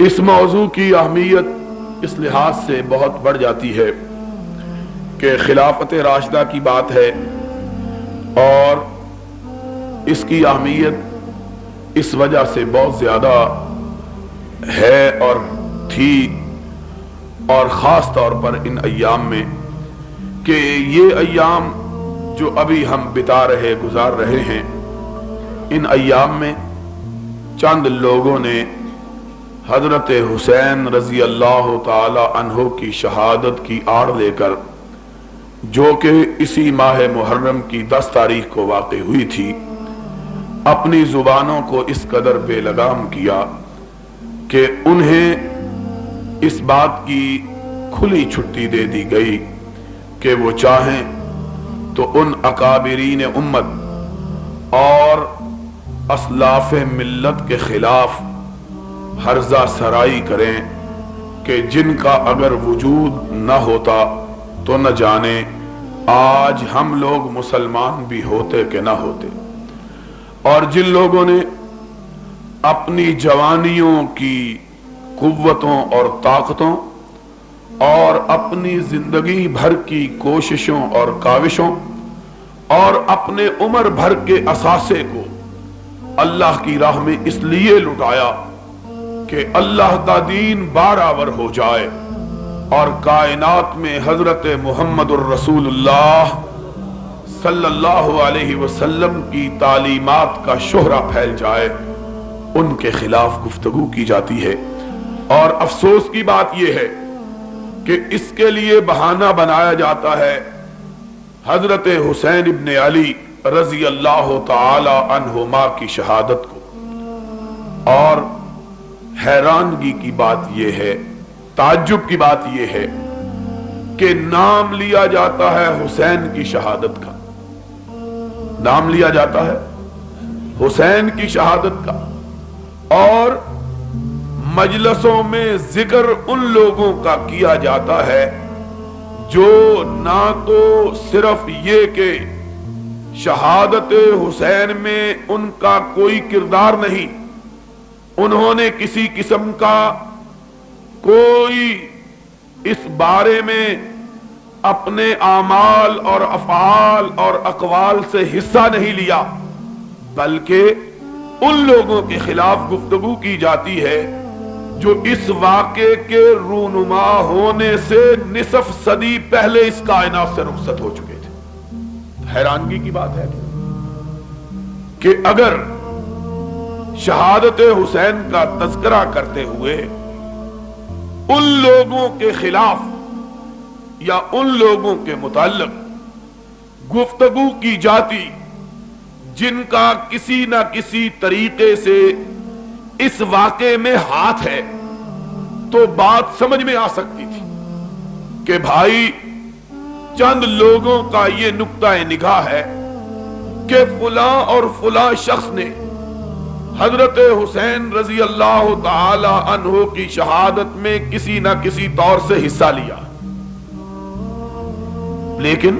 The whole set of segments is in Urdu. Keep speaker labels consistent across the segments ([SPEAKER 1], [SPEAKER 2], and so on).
[SPEAKER 1] اس موضوع کی اہمیت اس لحاظ سے بہت بڑھ جاتی ہے کہ خلافت راشدہ کی بات ہے اور اس کی اہمیت اس وجہ سے بہت زیادہ ہے اور تھی، اور خاص طور پر ان ایام میں، کہ یہ ایام جو ابھی ہم گزار رہے ہیں، ان ایام میں چند لوگوں نے حضرت حسین رضی اللہ تعالی عنہ کی شہادت کی آڑ لے کر، جو کہ اسی ماہ محرم کی 10 تاریخ کو واقع ہوئی تھی، اپنی زبانوں کو اس قدر بے لگام کیا کہ انہیں اس بات کی کھلی چھٹی دے دی گئی کہ وہ چاہیں تو ان اکابرین امت اور اسلاف ملت کے خلاف ہرزہ سرائی کریں کہ جن کا اگر وجود نہ ہوتا تو نہ جانے آج ہم لوگ مسلمان بھی ہوتے کہ نہ ہوتے، اور جن لوگوں نے اپنی جوانیوں کی قوتوں اور طاقتوں اور اپنی زندگی بھر کی کوششوں اور کاوشوں اور اپنے عمر بھر کے اثاثے کو اللہ کی راہ میں اس لیے لٹایا کہ اللہ کا دین بارآور ہو جائے اور کائنات میں حضرت محمد الرسول اللہ صلی اللہ علیہ وسلم کی تعلیمات کا شہرہ پھیل جائے، ان کے خلاف گفتگو کی جاتی ہے۔ اور افسوس کی بات یہ ہے کہ اس کے لیے بہانہ بنایا جاتا ہے حضرت حسین ابن علی رضی اللہ تعالی عنہما کی شہادت کو۔ اور حیرانگی کی بات یہ ہے، تعجب کی بات یہ ہے کہ نام لیا جاتا ہے حسین کی شہادت کا، نام لیا جاتا ہے حسین کی شہادت کا، اور مجلسوں میں ذکر ان لوگوں کا کیا جاتا ہے جو نہ تو صرف یہ کہ شہادت حسین میں ان کا کوئی کردار نہیں، انہوں نے کسی قسم کا کوئی اس بارے میں اپنے اعمال اور افعال اور اقوال سے حصہ نہیں لیا، بلکہ ان لوگوں کے خلاف گفتگو کی جاتی ہے جو اس واقعے کے رونما ہونے سے نصف صدی پہلے اس کائنات سے رخصت ہو چکے تھے۔ حیرانگی کی بات ہے کہ اگر شہادت حسین کا تذکرہ کرتے ہوئے ان لوگوں کے خلاف یا ان لوگوں کے متعلق گفتگو کی جاتی جن کا کسی نہ کسی طریقے سے اس واقعے میں ہاتھ ہے، تو بات سمجھ میں آ سکتی تھی کہ بھائی چند لوگوں کا یہ نقطہ نگاہ ہے کہ فلاں اور فلاں شخص نے حضرت حسین رضی اللہ تعالی عنہ کی شہادت میں کسی نہ کسی طور سے حصہ لیا، لیکن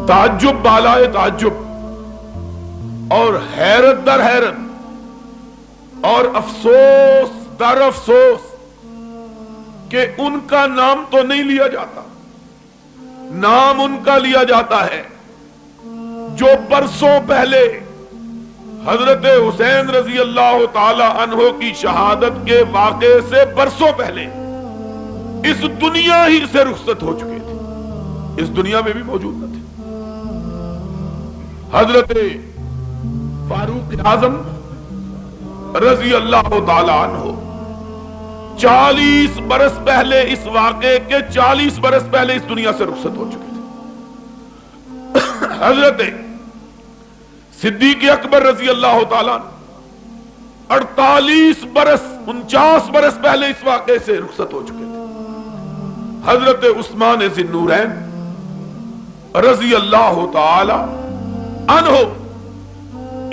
[SPEAKER 1] تعجب بالائے تعجب اور حیرت در حیرت اور افسوس در افسوس کہ ان کا نام تو نہیں لیا جاتا، نام ان کا لیا جاتا ہے جو برسوں پہلے حضرت حسین رضی اللہ تعالی عنہ کی شہادت کے واقعے سے برسوں پہلے اس دنیا ہی سے رخصت ہو چکے تھے، اس دنیا میں بھی موجود نہ تھے۔ حضرت فاروق اعظم رضی اللہ تعالی عنہ 40 برس پہلے، اس واقعے کے 40 برس پہلے اس دنیا سے رخصت ہو چکے تھے۔ حضرت صدیق اکبر رضی اللہ تعالیٰ 48 برس 49 برس پہلے اس واقعے سے رخصت ہو چکے تھے۔ حضرت عثمان ذی النورین رضی اللہ تعالی عنہ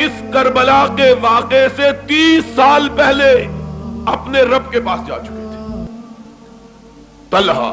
[SPEAKER 1] اس کربلا کے واقعے سے 30 سال پہلے اپنے رب کے پاس جا چکے تھے۔ طلحہ،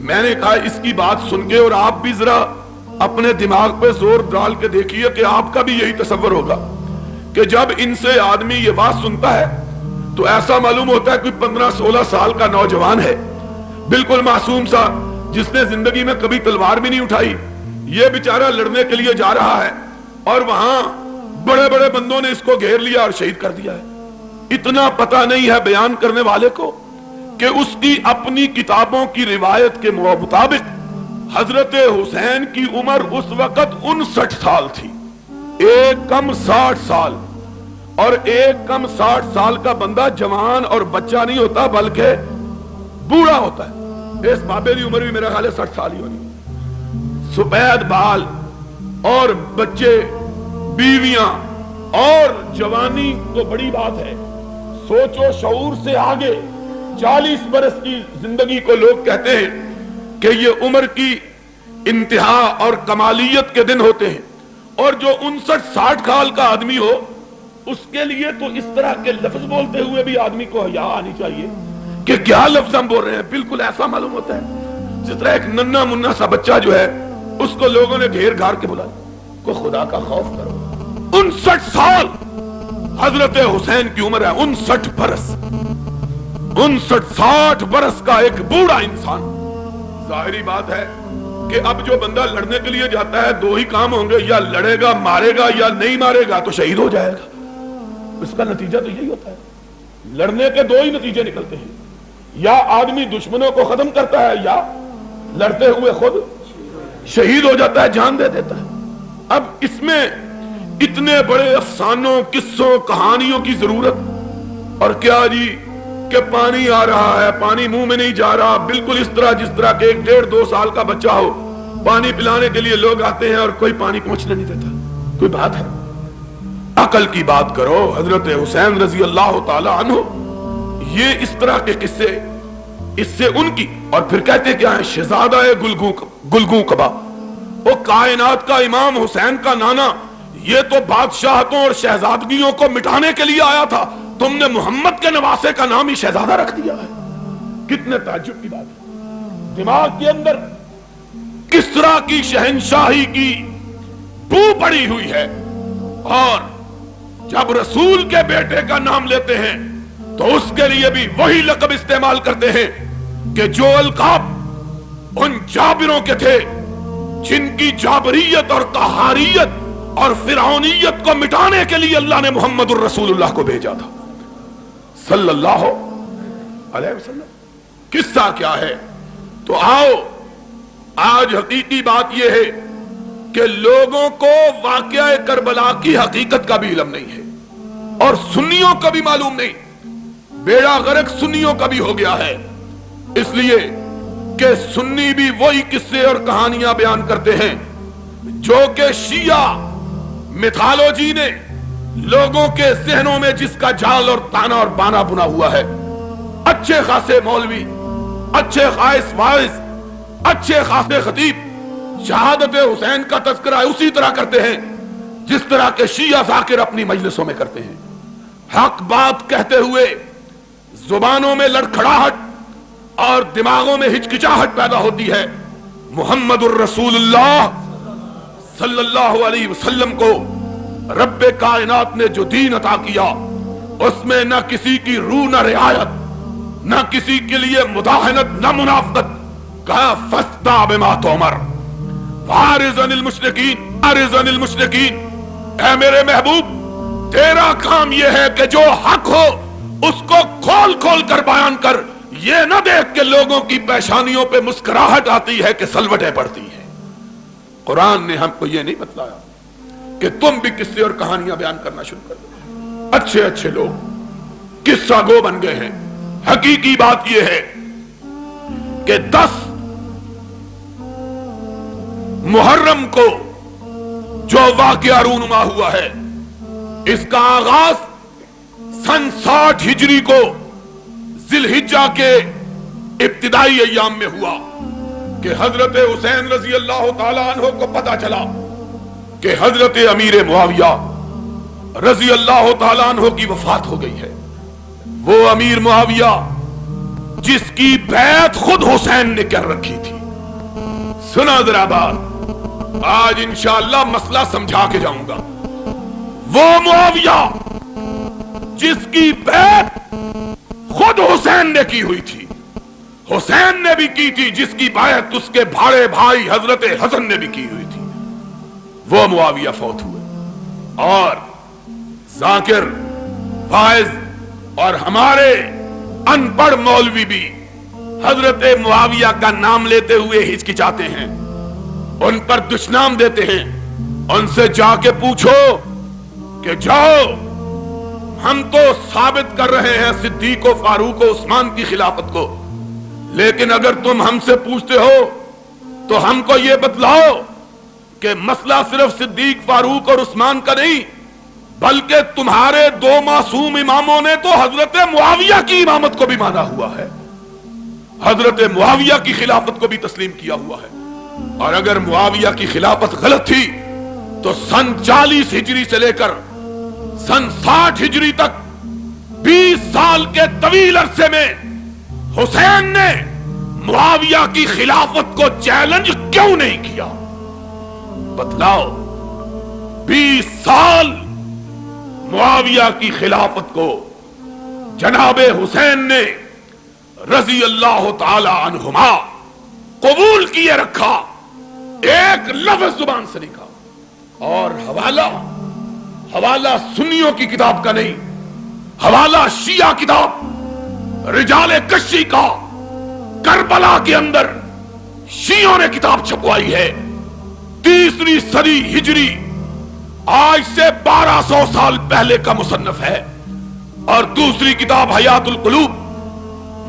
[SPEAKER 1] میں نے کہا اس کی بات سن کے، اور آپ بھی ذرا اپنے دماغ پہ زور ڈال کے دیکھیے کہ آپ کا بھی یہی تصور ہوگا کہ جب ان سے آدمی یہ بات سنتا ہے تو ایسا معلوم ہوتا ہے کوئی 15-16 سال کا نوجوان ہے، بالکل معصوم سا، جس نے زندگی میں کبھی تلوار بھی نہیں اٹھائی. یہ بیچارہ لڑنے کے لیے جا رہا ہے اور وہاں بڑے بڑے بندوں نے اس کو گھیر لیا اور شہید کر دیا ہے. اتنا پتہ نہیں ہے بیان کرنے والے کو کہ اس کی اپنی کتابوں کی روایت کے مطابق حضرت حسین کی عمر اس وقت 59 سال تھی. ایک کم 60 سال، اور ایک کم 60 سال کا بندہ جوان اور بچہ نہیں ہوتا بلکہ بوڑھا ہوتا ہے. اس بابے کی عمر بھی میرا خیال ہے 60 سال ہی ہونی. سفید بال اور بچے، بیویاں اور جوانی تو بڑی بات ہے. سوچ و شعور سے آگے 40 برس کی زندگی کو لوگ کہتے ہیں کہ یہ عمر کی انتہا اور کمالیت کے دن ہوتے ہیں. اور جو 59-60 سال کا آدمی ہو اس کے لیے تو اس طرح کے لفظ بولتے ہوئے بھی آدمی کو حیا آنی چاہیے کہ کیا لفظ ہم بول رہے ہیں. بالکل ایسا معلوم ہوتا ہے جس طرح ایک ننھا منھا سا بچہ جو ہے اس کو لوگوں نے گھیر گھار کے بلایا کو خدا کا خوف کرو. 59 سال حضرت حسین کی عمر ہے. 59 برس، 59-60 برس کا ایک بوڑھا انسان. ظاہری بات ہے کہ اب جو بندہ لڑنے کے لیے جاتا ہے دو ہی کام ہوں گے، یا لڑے گا مارے گا، یا نہیں مارے گا تو شہید ہو جائے گا. اس کا نتیجہ تو یہی ہوتا ہے. لڑنے کے دو ہی نتیجے نکلتے ہیں، یا آدمی دشمنوں کو ختم کرتا ہے یا لڑتے ہوئے خود شہید ہو جاتا ہے، جان دے دیتا ہے. اب اس میں اتنے بڑے افسانوں، قصوں، کہانیوں کی ضرورت؟ اور کیا جی کہ پانی آ رہا ہے، پانی منہ میں نہیں جا رہا، بالکل اس طرح جس طرح کہ 1.5-2 سال کا بچہ ہو، پانی پلانے کے لیے لوگ آتے ہیں اور کوئی پانی پہنچنے نہیں دیتا. کوئی بات ہے؟ عقل کی بات کرو. حضرت حسین رضی اللہ تعالی عنہ، یہ اس طرح کے قصے، اس سے ان کی، اور پھر کہتے کیا ہیں، شہزادہ گلگوں کبا، وہ کائنات کا امام حسین کا نانا، یہ تو بادشاہتوں اور شہزادگیوں کو مٹانے کے لیے آیا تھا، تم نے محمد کے نواسے کا نام ہی شہزادہ رکھ دیا ہے. کتنے تعجب کی بات ہے. دماغ کے اندر کس طرح کی شہنشاہی کی بو پڑی ہوئی ہے. اور جب رسول کے بیٹے کا نام لیتے ہیں تو اس کے لیے بھی وہی لقب استعمال کرتے ہیں کہ جو القاب ان جابروں کے تھے جن کی جابریت اور قہاریت اور فرعونیت کو مٹانے کے لیے اللہ نے محمد الرسول اللہ کو بھیجا تھا صلی اللہ علیہ وسلم. قصہ کیا ہے؟ تو آؤ، آج حقیقی بات یہ ہے کہ لوگوں کو واقعہ کربلا کی حقیقت کا بھی علم نہیں ہے، اور سنیوں کا بھی معلوم نہیں. بیڑا غرق سنیوں کا بھی ہو گیا ہے، اس لیے کہ سنی بھی وہی قصے اور کہانیاں بیان کرتے ہیں جو کہ شیعہ میتھالوجی نے لوگوں کے ذہنوں میں جس کا جال اور تانا اور بانا بنا ہوا ہے. اچھے خاصے مولوی، اچھے خاص واعظ، اچھے خاصے خطیب شہادت حسین کا تذکرہ اسی طرح کرتے ہیں جس طرح کے شیعہ ذاکر اپنی مجلسوں میں کرتے ہیں. حق بات کہتے ہوئے زبانوں میں لڑکھڑاہٹ اور دماغوں میں ہچکچاہٹ پیدا ہوتی ہے. محمد الرسول اللہ صلی اللہ علیہ وسلم کو رب کائنات نے جو دین عطا کیا اس میں نہ کسی کی روح نہ رعایت، نہ کسی کے لیے مداہنت نہ منافقت. کہا فاصدع بما تؤمر وَأَعْرِضْ عَنِ الْمُشْرِكِينَ. اے میرے محبوب، تیرا کام یہ ہے کہ جو حق ہو اس کو کھول کھول کر بیان کر. یہ نہ دیکھ کہ لوگوں کی پیشانیوں پہ مسکراہٹ آتی ہے کہ سلوٹیں پڑتی ہیں. قرآن نے ہم کو یہ نہیں بتلایا کہ تم بھی قصے اور کہانیاں بیان کرنا شروع کر دو. اچھے اچھے لوگ قصہ گو بن گئے ہیں. حقیقی بات یہ ہے کہ 10 محرم کو جو واقعہ رونما ہوا ہے اس کا آغاز سن 60 ہجری کو ذی الحجہ کے ابتدائی ایام میں ہوا کہ حضرت حسین رضی اللہ تعالی عنہ کو پتا چلا کہ حضرت امیر معاویہ رضی اللہ تعالی عنہ کی وفات ہو گئی ہے. وہ امیر معاویہ جس کی بیعت خود حسین نے کر رکھی تھی. سنا ذرا بات، آج انشاءاللہ مسئلہ سمجھا کے جاؤں گا. وہ معاویہ جس کی بیعت خود حسین نے کی ہوئی تھی، حسین نے بھی کی تھی، جس کی بیعت اس کے بھاڑے بھائی حضرت حسن نے بھی کی ہوئی تھی، وہ معاویہ فوت ہوئے. اور ذاکر، فائز اور ہمارے ان پڑھ مولوی بھی حضرت معاویہ کا نام لیتے ہوئے ہچکچاتے ہیں، ان پر دشنام دیتے ہیں. ان سے جا کے پوچھو کہ جاؤ، ہم تو ثابت کر رہے ہیں صدیق و فاروق و عثمان کی خلافت کو، لیکن اگر تم ہم سے پوچھتے ہو تو ہم کو یہ بتلاؤ کہ مسئلہ صرف صدیق، فاروق اور عثمان کا نہیں، بلکہ تمہارے دو معصوم اماموں نے تو حضرت معاویہ کی امامت کو بھی مانا ہوا ہے، حضرت معاویہ کی خلافت کو بھی تسلیم کیا ہوا ہے. اور اگر معاویہ کی خلافت غلط تھی تو سن 40 ہجری سے لے کر سن 60 ہجری تک 20 سال کے طویل عرصے میں حسین نے معاویہ کی خلافت کو چیلنج کیوں نہیں کیا؟ بتلاؤ. 20 سال معاویہ کی خلافت کو جناب حسین نے رضی اللہ تعالی عنہما قبول کیے رکھا، ایک لفظ زبان سے نہیں کہا. اور حوالہ سنیوں کی کتاب کا نہیں، حوالہ شیعہ کتاب رجال کشی کا، کربلا کے اندر شیعوں نے کتاب چھپوائی ہے، 3 صدی ہجری، آج سے 1200 سال پہلے کا مصنف ہے. اور دوسری کتاب حیات القلوب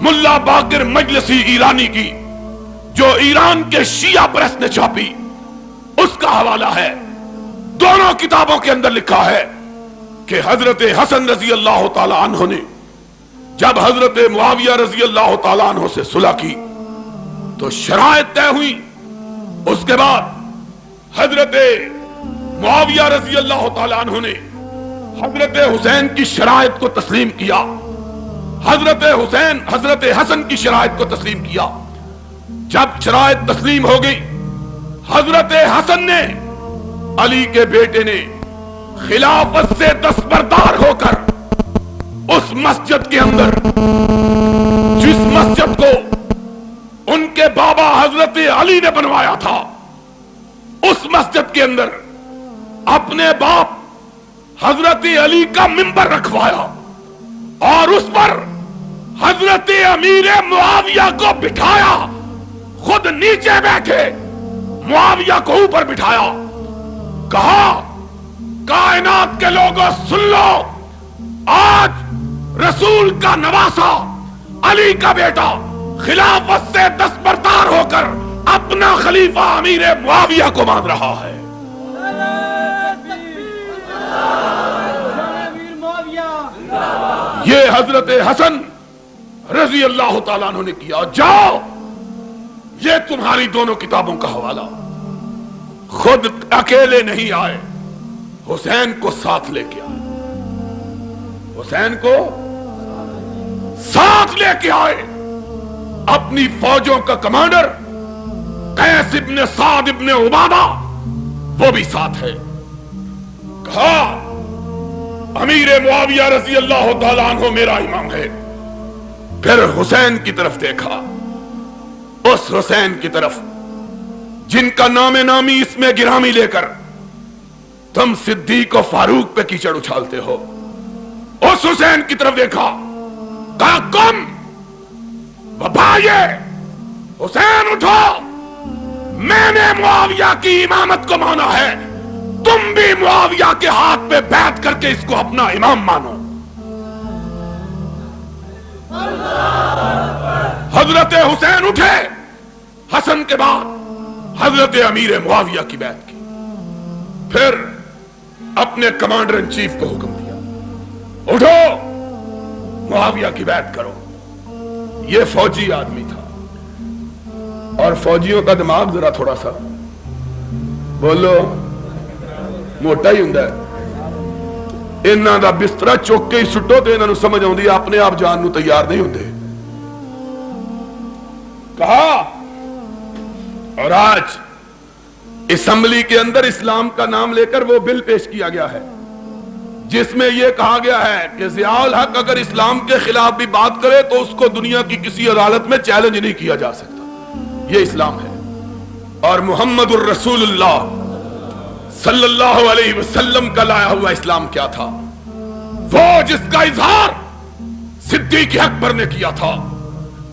[SPEAKER 1] ملا باقر مجلسی ایرانی کی، جو ایران کے شیعہ پریس نے چھاپی، اس کا حوالہ ہے. دونوں کتابوں کے اندر لکھا ہے کہ حضرت حسن رضی اللہ تعالی عنہ نے جب حضرت معاویہ رضی اللہ تعالی عنہ سے صلح کی تو شرائط طے ہوئی. اس کے بعد حضرت معاویہ رضی اللہ تعالی عنہ نے حضرت حسین کی شرائط کو تسلیم کیا، حضرت حسن کی شرائط کو تسلیم کیا. جب شرائط تسلیم ہو گئی، حضرت حسن نے، علی کے بیٹے نے، خلافت سے دستبردار ہو کر اس مسجد کے اندر، جس مسجد کو ان کے بابا حضرت علی نے بنوایا تھا، اس مسجد کے اندر اپنے باپ حضرت علی کا منبر رکھوایا اور اس پر حضرت امیر معاویہ کو بٹھایا. خود نیچے بیٹھے، معاویہ کو اوپر بٹھایا. کہا کائنات کے لوگوں سن لو، آج رسول کا نواسا علی کا بیٹا خلافت سے دستبردار ہو کر اپنا خلیفہ امیر معاویہ کو مان رہا ہے. یہ حضرت حسن رضی اللہ تعالیٰ عنہ نے کیا. جاؤ، یہ تمہاری دونوں کتابوں کا حوالہ. خود اکیلے نہیں آئے، حسین کو ساتھ لے کے آئے، حسین کو ساتھ لے کے آئے. اپنی فوجوں کا کمانڈر قیس ابن سعد ابن عبادہ وہ بھی ساتھ ہے. کہا امیر معاویہ رضی اللہ تعالیٰ عنہ میرا امام ہے. پھر حسین کی طرف دیکھا، اس حسین کی طرف جن کا نام نامی اس میں گرامی لے کر تم صدیق و فاروق پہ کیچڑ اچھالتے ہو. اس حسین کی طرف دیکھا، کہا کم بھائیے حسین اٹھو، میں نے معاویہ کی امامت کو مانا ہے، تم بھی معاویہ کے ہاتھ پہ بیعت کر کے اس کو اپنا امام مانو. حضرت حسین اٹھے، حسن کے بعد حضرت امیر معاویہ کی بیعت کی. پھر اپنے کمانڈر ان چیف کو حکم دیا، اٹھو معاویہ کی بیعت کرو. یہ فوجی آدمی تھا، اور فوجیوں کا دماغ ذرا تھوڑا سا بولو موٹا ہی ہوندا ہے. انہاں دا بسترا چوک کے ہی سٹو تے انہاں نوں سمجھ آوندی اپنے آپ جان نوں تیار نہیں ہوندے. کہا، اور آج اسمبلی کے اندر اسلام کا نام لے کر وہ بل پیش کیا گیا ہے جس میں یہ کہا گیا ہے کہ ضیاء الحق اگر اسلام کے خلاف بھی بات کرے تو اس کو دنیا کی کسی عدالت میں چیلنج نہیں کیا جا سکتا۔ یہ اسلام ہے۔ اور محمد الرسول اللہ صلی اللہ علیہ وسلم کا لایا ہوا اسلام کیا تھا؟ وہ جس کا اظہار صدیق اکبر نے کیا تھا،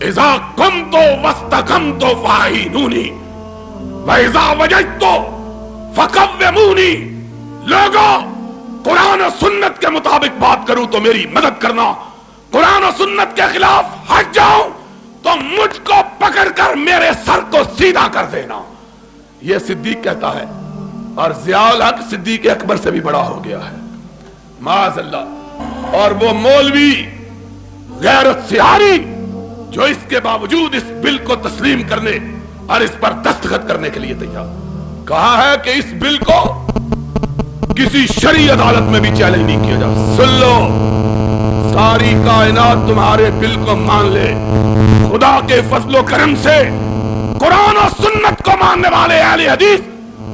[SPEAKER 1] اذا قمت واستقمت فاعینونی واذا وجدت فقومونی۔ لوگوں، قرآن و سنت کے مطابق بات کروں تو میری مدد کرنا، قرآن و سنت کے خلاف ہٹ جاؤں تو مجھ کو پکڑ کر میرے سر کو سیدھا کر دینا۔ یہ صدیق کہتا ہے، اور ضیاء الحق صدیق اکبر سے بھی بڑا ہو گیا ہے، معاذ اللہ۔ اور وہ مولوی غیرت سیاری جو اس کے باوجود اس بل کو تسلیم کرنے اور اس پر دستخط کرنے کے لیے تیار، کہا ہے کہ اس بل کو کسی شرعی عدالت میں بھی چیلنج نہیں کیا جا۔ سن لو، ساری کائنات تمہارے بل کو مان لے، خدا کے فضل و کرم سے قرآن و سنت کو ماننے والے اہل حدیث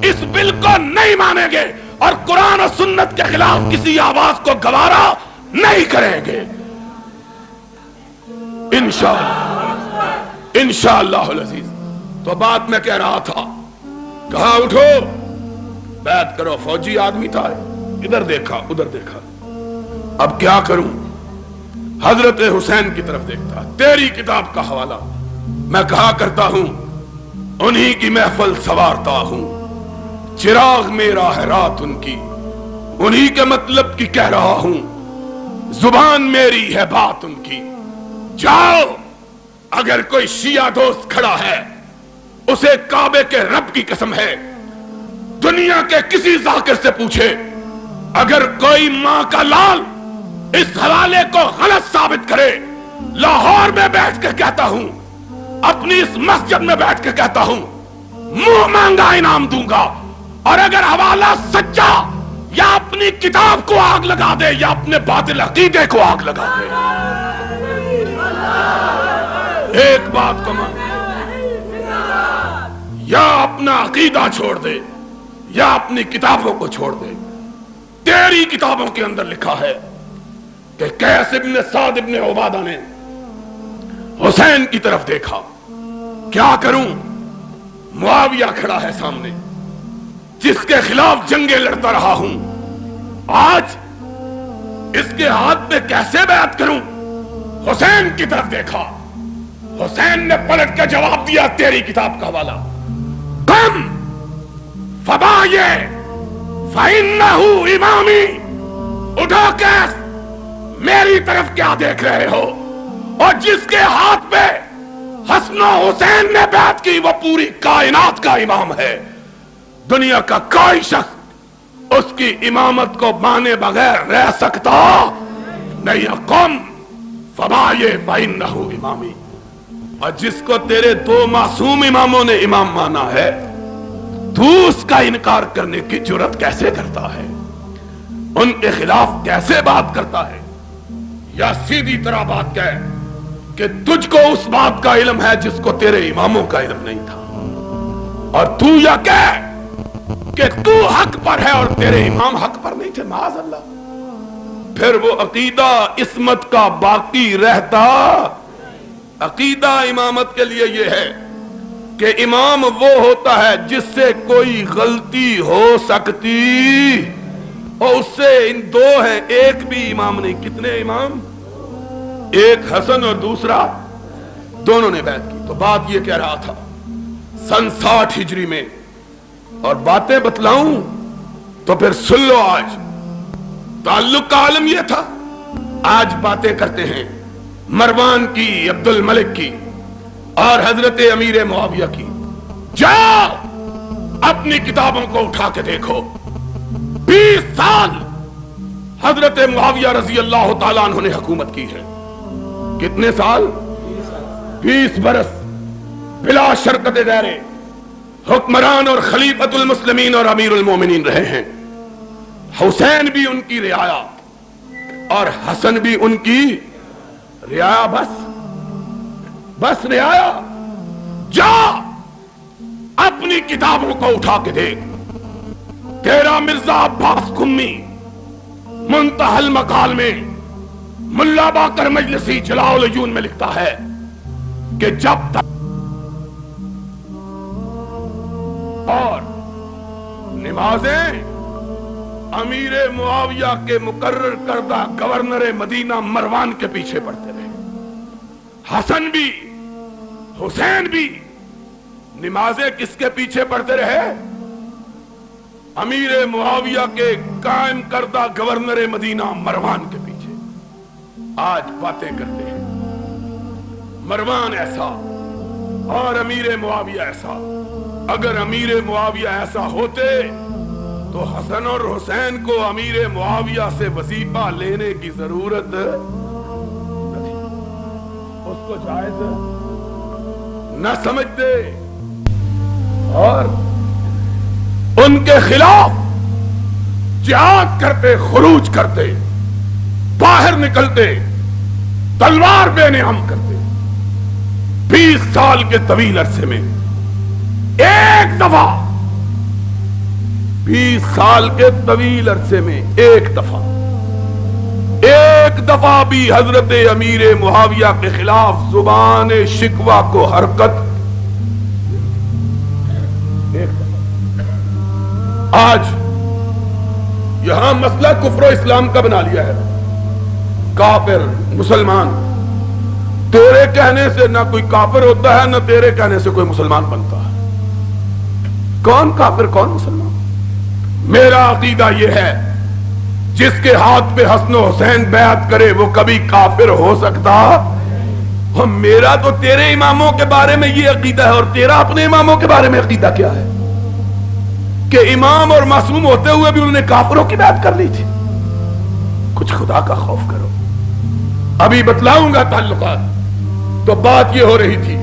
[SPEAKER 1] اس بل کو نہیں مانیں گے اور قرآن و سنت کے خلاف کسی آواز کو گوارا نہیں کریں گے، انشاءاللہ انشاءاللہ العزیز۔ تو بات میں کہہ رہا تھا، کہا اٹھو بیعت کرو۔ فوجی آدمی تھا، ادھر دیکھا ادھر دیکھا، اب کیا کروں؟ حضرت حسین کی طرف دیکھتا، تیری کتاب کا حوالہ میں کہا کرتا ہوں، انہی کی محفل سوارتا ہوں، چراغ میرا ہے رات ان کی، انہی کے مطلب کی کہہ رہا ہوں، زبان میری ہے بات ان کی۔ جاؤ، اگر کوئی شیعہ دوست کھڑا ہے، اسے کعبے کے رب کی قسم ہے، دنیا کے کسی ذاکر سے پوچھے، اگر کوئی ماں کا لال اس حوالے کو غلط ثابت کرے، لاہور میں بیٹھ کے کہتا ہوں، اپنی اس مسجد میں بیٹھ کے کہتا ہوں، منہ مانگا انعام دوں گا، اور اگر حوالہ سچا یا اپنی کتاب کو آگ لگا دے یا اپنے باطل عقیدے کو آگ لگا دے، ایک بات کو مان، یا اپنا عقیدہ چھوڑ دے یا اپنی کتابوں کو چھوڑ دے۔ تیری کتابوں کے اندر لکھا ہے کہ قیس ابن سعد ابن عبادہ نے حسین کی طرف دیکھا، کیا کروں؟ معاویہ کھڑا ہے سامنے جس کے خلاف جنگیں لڑتا رہا ہوں، آج اس کے ہاتھ میں کیسے بیعت کروں؟ حسین کی طرف دیکھا، حسین نے پلٹ کے جواب دیا، تیری کتاب کا حوالہ، قم فبایع فإنہ امامی۔ اٹھو کیس، میری طرف کیا دیکھ رہے ہو؟ اور جس کے ہاتھ میں حسن و حسین نے بیعت کی وہ پوری کائنات کا امام ہے، دنیا کا کوئی شخص اس کی امامت کو مانے بغیر رہ سکتا نہیں۔ قم فبایع فإنہ امامی۔ اور جس کو تیرے دو معصوم اماموں نے امام مانا ہے، تو اس کا انکار کرنے کی جرات کیسے کرتا ہے؟ ان کے خلاف کیسے بات کرتا ہے؟ یا سیدھی طرح بات کہے کہ تجھ کو اس بات کا علم ہے جس کو تیرے اماموں کا علم نہیں تھا، اور تو یا کہے کہ تو حق پر ہے اور تیرے امام حق پر نہیں تھے، معاذ اللہ۔ پھر وہ عقیدہ عصمت کا باقی رہتا۔ عقیدہ امامت کے لیے یہ ہے کہ امام وہ ہوتا ہے جس سے کوئی غلطی ہو سکتی، اور اس سے ان دو ہیں، ایک بھی امام نہیں۔ کتنے امام؟ ایک حسن اور دوسرا، دونوں نے بیعت کی۔ تو بات یہ کہہ رہا تھا سن 60 ہجری میں، اور باتیں بتلاؤں تو پھر سن لو۔ آج تعلق کا عالم یہ تھا، آج باتیں کرتے ہیں مروان کی، عبد الملک کی، اور حضرت امیر معاویہ کی۔ جاؤ اپنی کتابوں کو اٹھا کے دیکھو، 20 سال حضرت معاویہ رضی اللہ تعالیٰ عنہ نے حکومت کی ہے۔ کتنے سال؟ 20 برس بلا شرکت دائرے حکمران اور خلیفۃ المسلمین اور امیر المومنین رہے ہیں۔ حسین بھی ان کی رعایا اور حسن بھی ان کی رعایا، بس رعایا۔ جا اپنی کتابوں کو اٹھا کے دیکھ. تیرا مرزا عباس قمی منتہی المقال میں ملا باقر مجلسی جلاء العیون میں لکھتا ہے کہ جب تک اور نمازیں امیر معاویہ کے مقرر کردہ گورنر مدینہ مروان کے پیچھے پڑتے رہے. حسن بھی حسین بھی نمازیں کس کے پیچھے پڑتے رہے؟ امیر معاویہ کے قائم کردہ گورنر مدینہ مروان کے پیچھے. آج باتیں کرتے ہیں مروان ایسا اور امیر معاویہ ایسا. اگر امیر معاویہ ایسا ہوتے تو حسن اور حسین کو امیر معاویہ سے وظیفہ لینے کی ضرورت نہیں. اس کو جائز نہ سمجھتے اور ان کے خلاف جہاد کرتے, خروج کرتے, باہر نکلتے, تلوار بے نعم کرتے. 20 سال کے طویل عرصے میں ایک دفعہ 20 سال کے طویل عرصے میں ایک دفعہ بھی حضرت امیر معاویہ کے خلاف زبان شکوہ کو حرکت. ایک دفعہ. آج یہاں مسئلہ کفر و اسلام کا بنا لیا ہے. کافر مسلمان, تیرے کہنے سے نہ کوئی کافر ہوتا ہے نہ تیرے کہنے سے کوئی مسلمان بنتا ہے. کون کافر کون مسلمان؟ میرا عقیدہ یہ ہے جس کے ہاتھ پہ حسن و حسین بیعت کرے وہ کبھی کافر ہو سکتا. اور میرا تو تیرے اماموں کے بارے میں یہ عقیدہ ہے, اور تیرا اپنے اماموں کے بارے میں عقیدہ کیا ہے کہ امام اور معصوم ہوتے ہوئے بھی انہوں نے کافروں کی بیعت کر لی تھی. کچھ خدا کا خوف کرو. ابھی بتلاؤں گا تعلقات. تو بات یہ ہو رہی تھی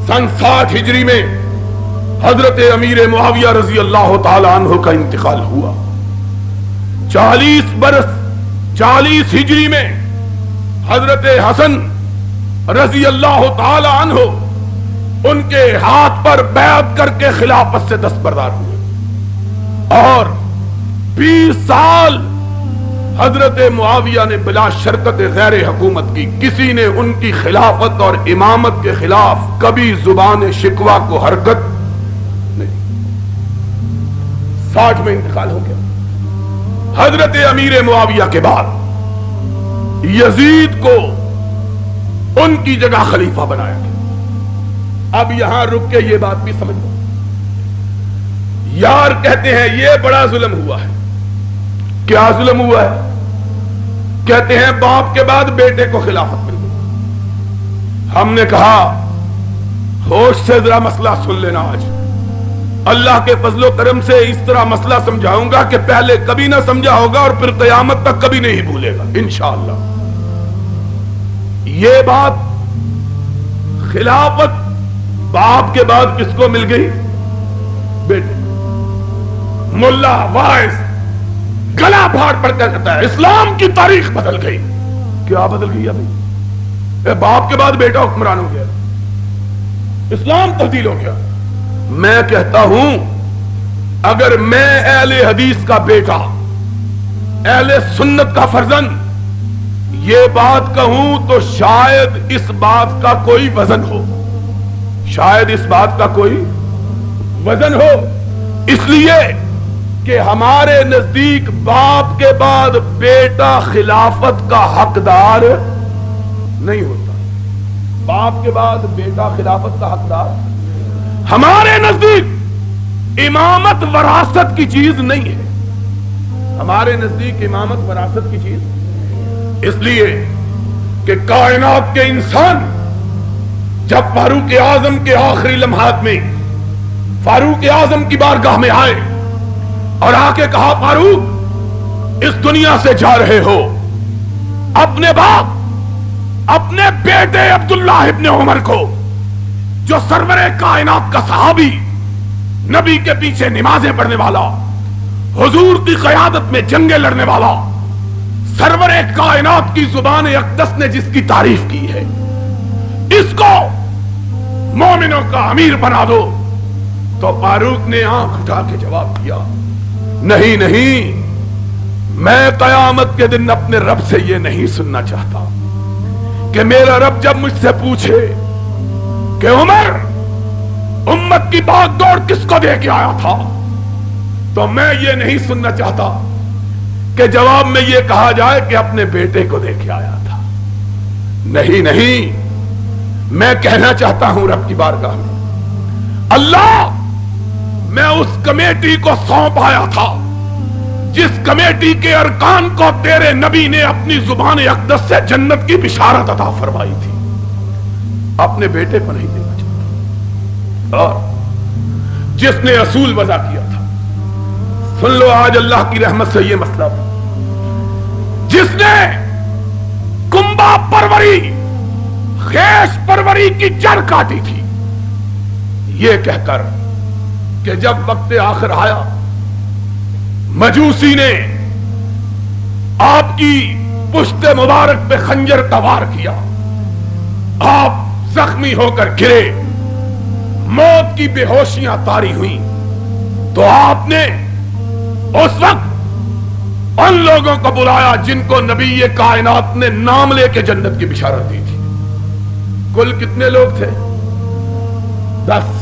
[SPEAKER 1] سن 60 ہجری میں حضرت امیر معاویہ رضی اللہ تعالی عنہ کا انتقال ہوا. 40 ہجری میں حضرت حسن رضی اللہ تعالی عنہ ان کے ہاتھ پر بیعت کر کے خلافت سے دستبردار ہوئے, اور 20 سال حضرت معاویہ نے بلا شرکت غیر حکومت کی. کسی نے ان کی خلافت اور امامت کے خلاف کبھی زبان شکوہ کو حرکت نہیں. 60 میں انتقال ہو گیا. حضرت امیر معاویہ کے بعد یزید کو ان کی جگہ خلیفہ بنایا گیا. اب یہاں رک کے یہ بات بھی سمجھ لو. یار کہتے ہیں یہ بڑا ظلم ہوا ہے. کیا ظلم ہوا ہے؟ کہتے ہیں باپ کے بعد بیٹے کو خلافت مل گئی. ہم نے کہا ہوش سے ذرا مسئلہ سن لینا. آج اللہ کے فضل و کرم سے اس طرح مسئلہ سمجھاؤں گا کہ پہلے کبھی نہ سمجھا ہوگا اور پھر قیامت تک کبھی نہیں بھولے گا انشاءاللہ. یہ بات خلافت باپ کے بعد کس کو مل گئی؟ بیٹے. ملا وائز گلا پھاڑ پڑ کر کہتا ہے اسلام کی تاریخ بدل گئی. کیا بدل گئی ابھی؟ باپ کے بعد بیٹا حکمران ہو گیا, اسلام تبدیل ہو گیا. میں کہتا ہوں اگر میں اہل حدیث کا بیٹا, اہل سنت کا فرزند یہ بات کہوں تو شاید اس بات کا کوئی وزن ہو, شاید اس بات کا کوئی وزن ہو. اس لیے کہ ہمارے نزدیک باپ کے بعد بیٹا خلافت کا حقدار نہیں ہوتا. باپ کے بعد بیٹا خلافت کا حقدار. ہمارے نزدیک امامت وراثت کی چیز نہیں ہے. ہمارے نزدیک امامت وراثت کی چیز. اس لیے کہ کائنات کے انسان جب فاروق اعظم کے آخری لمحات میں فاروق اعظم کی بارگاہ میں آئے اور آ کے کہا فاروق اس دنیا سے جا رہے ہو, اپنے باپ اپنے بیٹے عبداللہ ابن عمر کو جو سرور کائنات کا صحابی, نبی کے پیچھے نمازیں پڑھنے والا, حضور کی قیادت میں جنگیں لڑنے والا, سرور کائنات کی زبان اقدس نے جس کی تعریف کی ہے, اس کو مومن مسلمانوں کا امیر بنا دو. تو فاروق نے آنکھ اٹھا کے جواب دیا, نہیں نہیں, میں قیامت کے دن اپنے رب سے یہ نہیں سننا چاہتا کہ میرا رب جب مجھ سے پوچھے کہ عمر امت کی باغ دوڑ کس کو دے کے آیا تھا, تو میں یہ نہیں سننا چاہتا کہ جواب میں یہ کہا جائے کہ اپنے بیٹے کو دے کے آیا تھا. نہیں نہیں, میں کہنا چاہتا ہوں رب کی بارگاہ میں, اللہ, میں اس کمیٹی کو سونپ آیا تھا جس کمیٹی کے ارکان کو تیرے نبی نے اپنی زبان اقدس سے جنت کی بشارت عطا فرمائی تھی, اپنے بیٹے کو نہیں دینا چاہتا. اور جس نے اصول وضع کیا تھا, سن لو آج اللہ کی رحمت سے یہ مسئلہ, جس نے کنبا پروری, خیش پروری کی جڑ کاٹی تھی, یہ کہہ کر کہ جب وقت آخر آیا مجوسی نے آپ کی پشت مبارک پہ خنجر توار کیا, آپ زخمی ہو کر گرے, موت کی بے ہوشیاں طاری ہوئیں, تو آپ نے اس وقت ان لوگوں کو بلایا جن کو نبی کائنات نے نام لے کے جنت کی بشارت دی تھی. کل کتنے لوگ تھے؟ 10.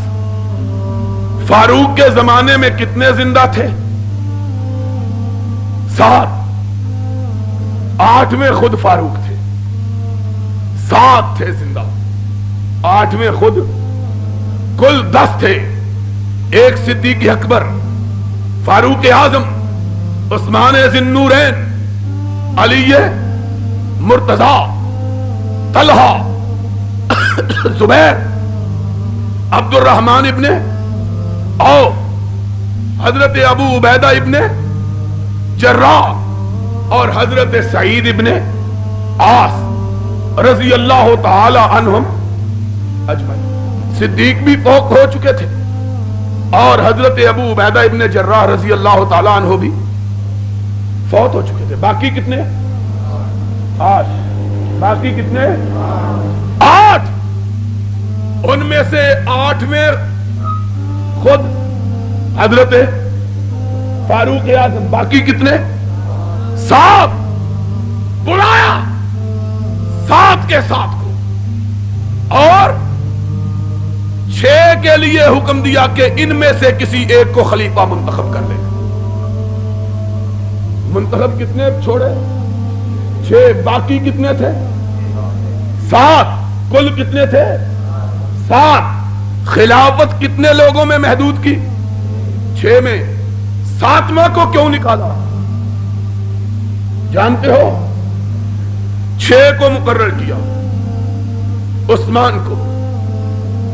[SPEAKER 1] فاروق کے زمانے میں کتنے زندہ تھے؟ 7. 8 میں خود فاروق تھے, 7 تھے زندہ, 8 میں خود, کل 10 تھے. ایک صدیق اکبر, فاروق اعظم, عثمان ذی النورین, علی مرتضی, طلحہ, زبیر, عبد الرحمن ابن عوف, حضرت ابو عبیدہ ابن جراح اور حضرت سعید ابن عاص رضی اللہ تعالی عنہم اجمعین. صدیق بھی فوت ہو چکے تھے اور حضرت ابو عبیدہ ابن جراح رضی اللہ تعالی عنہ بھی فوت ہو چکے تھے. باقی کتنے؟ 8. باقی کتنے؟ 8. ان میں سے 8 میں خود حضرت فاروق اعظم. باقی کتنے؟ 7. بلایا 7 کے 7 کو اور 6 کے لیے حکم دیا کہ ان میں سے کسی ایک کو خلیفہ منتخب کر لے. منتخب کتنے چھوڑے؟ 6. باقی کتنے تھے؟ 7. کل کتنے تھے؟ 7. خلافت کتنے لوگوں میں محدود کی؟ 6 میں. 7واں کو کیوں نکالا جانتے ہو؟ 6 کو مقرر کیا, عثمان کو,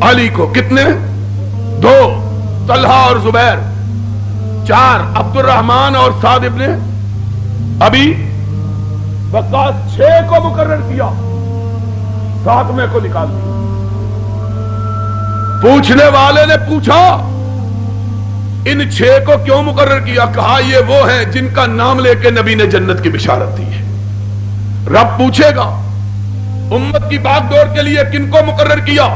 [SPEAKER 1] علی کو, کتنے؟ 2, طلحہ اور زبیر, 4, عبد الرحمن اور سعد ابن ابی وقاص. 6 کو مقرر کیا, 7ویں کو نکال دیا. پوچھنے والے نے پوچھا ان 6 کو کیوں مقرر کیا؟ کہا یہ وہ ہیں جن کا نام لے کے نبی نے جنت کی بشارت دی ہے. رب پوچھے گا امت کی باغ دوڑ کے لیے کن کو مقرر کیا؟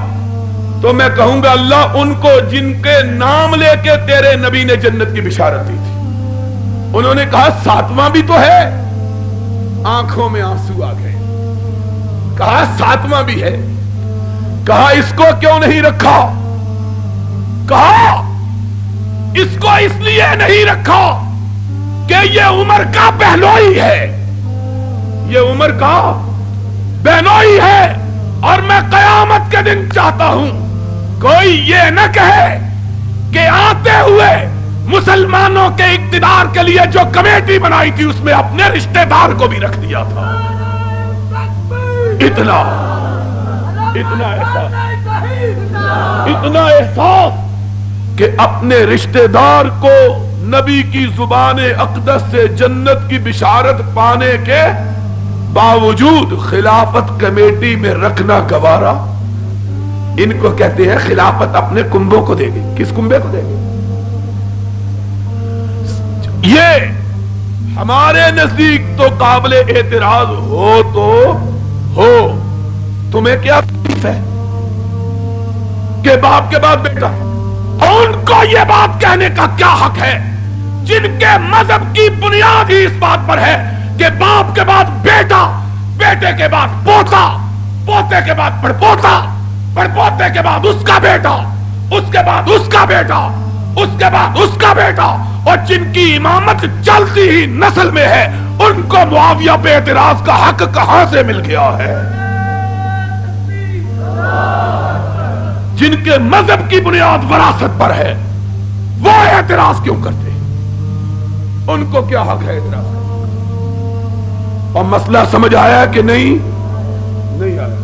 [SPEAKER 1] تو میں کہوں گا اللہ ان کو جن کے نام لے کے تیرے نبی نے جنت کی بشارت دی تھی. انہوں نے کہا 7واں بھی تو ہے. آنکھوں میں آنسو آ گئے. کہا 7واں بھی ہے. کہا اس کو کیوں نہیں رکھا؟ کہا اس کو اس لیے نہیں رکھا کہ یہ عمر کا بہنوئی ہے, یہ عمر کا بہنوئی ہے, اور میں قیامت کے دن چاہتا ہوں کوئی یہ نہ کہے کہ آتے ہوئے مسلمانوں کے اقتدار کے لیے جو کمیٹی بنائی تھی اس میں اپنے رشتہ دار کو بھی رکھ دیا تھا. اتنا احساس کہ اپنے رشتہ دار کو نبی کی زبان اقدس سے جنت کی بشارت پانے کے باوجود خلافت کمیٹی میں رکھنا گوارا. ان کو کہتے ہیں خلافت اپنے کنبوں کو دے گی. کس کنبے کو دے گی؟ یہ ہمارے نزدیک تو قابل اعتراض ہو تو ہو, تمہیں کیا تکلیف ہے؟ کہ باپ کے بعد بیٹا. ان کو یہ بات کہنے کا کیا حق ہے جن کے مذہب کی بنیاد ہی اس بات پر ہے کہ باپ کے بعد بیٹا, بیٹے کے بعد پوتا, پوتے کے بعد پڑپوتا, پڑپوتے کے بعد اس کا بیٹا, اس کے بعد اس کا بیٹا, اس کے بعد اس کا بیٹا, اور جن کی امامت چلتی ہی نسل میں ہے ان کو معاویہ پہ اعتراض کا حق کہاں سے مل گیا ہے؟ جن کے مذہب کی بنیاد وراثت پر ہے وہ اعتراض کیوں کرتے ہیں؟ ان کو کیا حق ہے اعتراض کرنے؟ اور مسئلہ سمجھ آیا کہ نہیں؟ نہیں آیا.